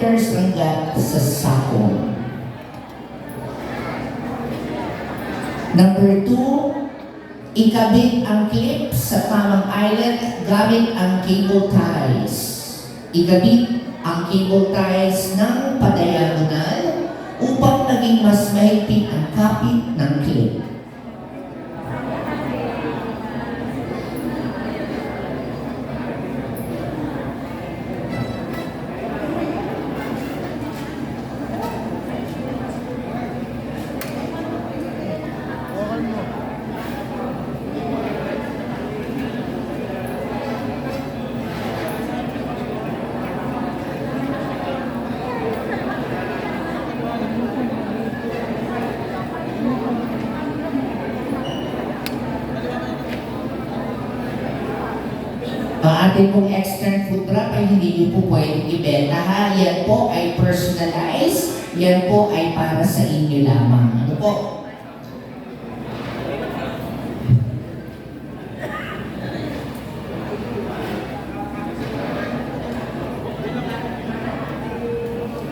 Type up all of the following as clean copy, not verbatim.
centimeters ang gap sa sako. Number 2, ikabit ang clip sa tamang eyelet gamit ang cable ties. Ikabit ang cable ties ng padiagonal upang maging mas mahigpit ang kapit ng clip. Ang ating pong extern food wrap ay hindi nyo po pwedeng ibenta ha. Yan po ay personalized. Yan po ay para sa inyo lamang. Ano po?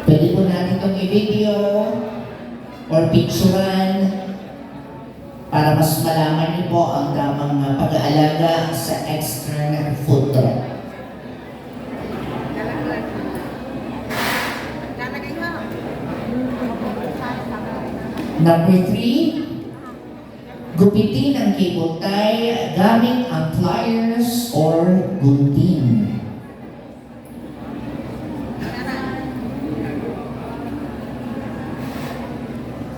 Pwede po natin itong i-video or picturean para mas malaman niyo po ang tamang pag-aalaga sa external food wrap. Number 3, gupitin ang cable tie gamit ang pliers or gunting.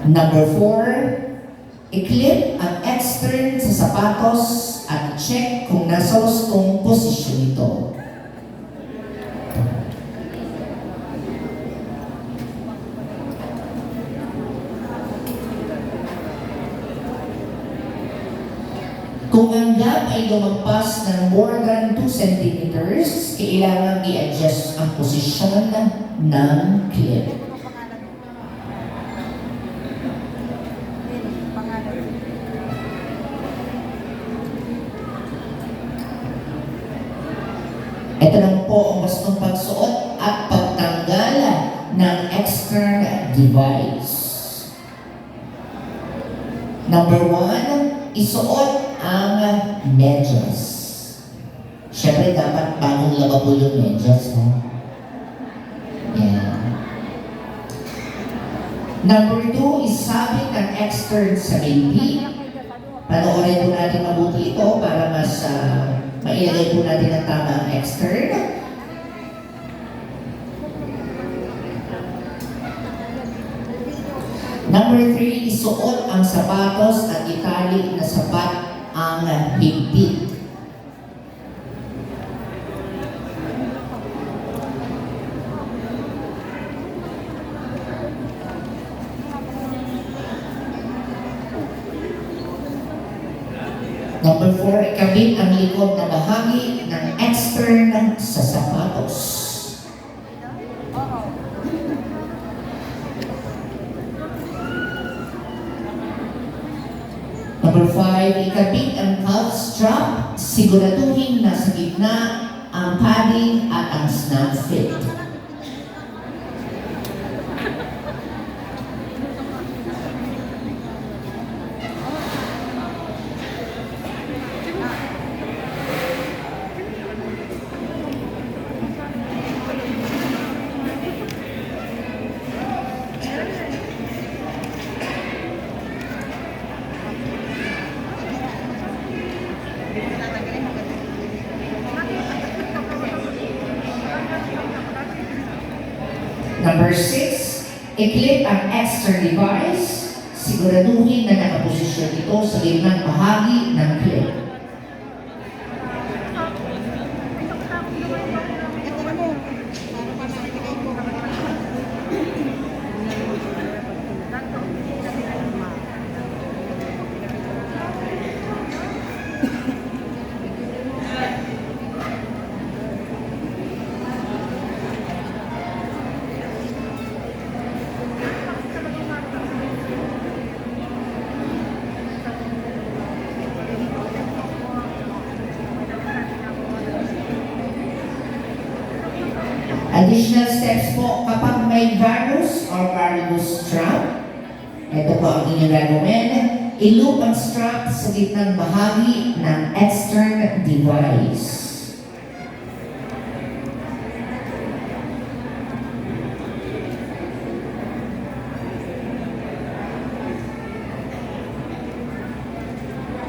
Number 4, i-clip ang extern sa sapatos at check kung nasa hustong posisyon ito. Kung ang gap ay lumagpas ng more than 2 centimeters, kailangan i-adjust ang posisyon ng clip. Ito lang po ang bastong pagsuot at pagtanggal ng external device. Number 1, isuot ang medyas. Siyempre dapat bagong laba po yung medyas. Yan. Number 2, isabit ang extern sa binti. Panoorin po natin mabuti ito para mas mailagay po natin ang tamang extern. Number 3, isuot ang sapatos at itali na sapat ang higpit. Number 4, ikabit ang likod na bahagi ng extern sa sapatos. Number 5, ikabit ang calf strap. Siguraduhin na sa gitna ang padding at ang snap fit. Number 6, i-clip ang extern device. Siguraduhin na nakaposisyon ito sa gitnang bahagi ng clip. Additional steps po kapag bamboo strap. Ito po ang inyong gagawin. I-loop ang strap sa gitnang bahagi ng extern device.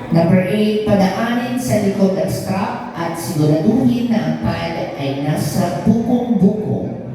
Number 8, padaanin sa likod ng strap at siguraduhin na ang pad ay nasa bukong-bukong.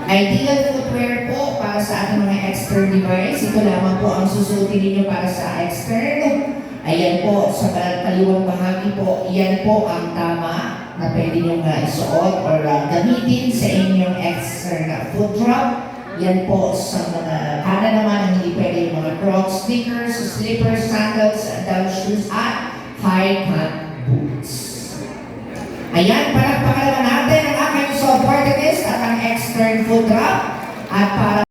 Ideal footwear po para sa ating mga extern device. Ito lamang po ang susuotin ninyo para sa extern. Ayan po, sa kaliwang bahagi po, yan po ang tama na pwede nyo isuot or gamitin sa inyong extern foot drop. Yan po sa mga kanan naman ang hindi pwede yung mga crocs, sneakers, slippers, sandals, down shoes, at high-cut boots. Ayan, palakpakan naman natin ang aking supporters at ang extern foot drop. At para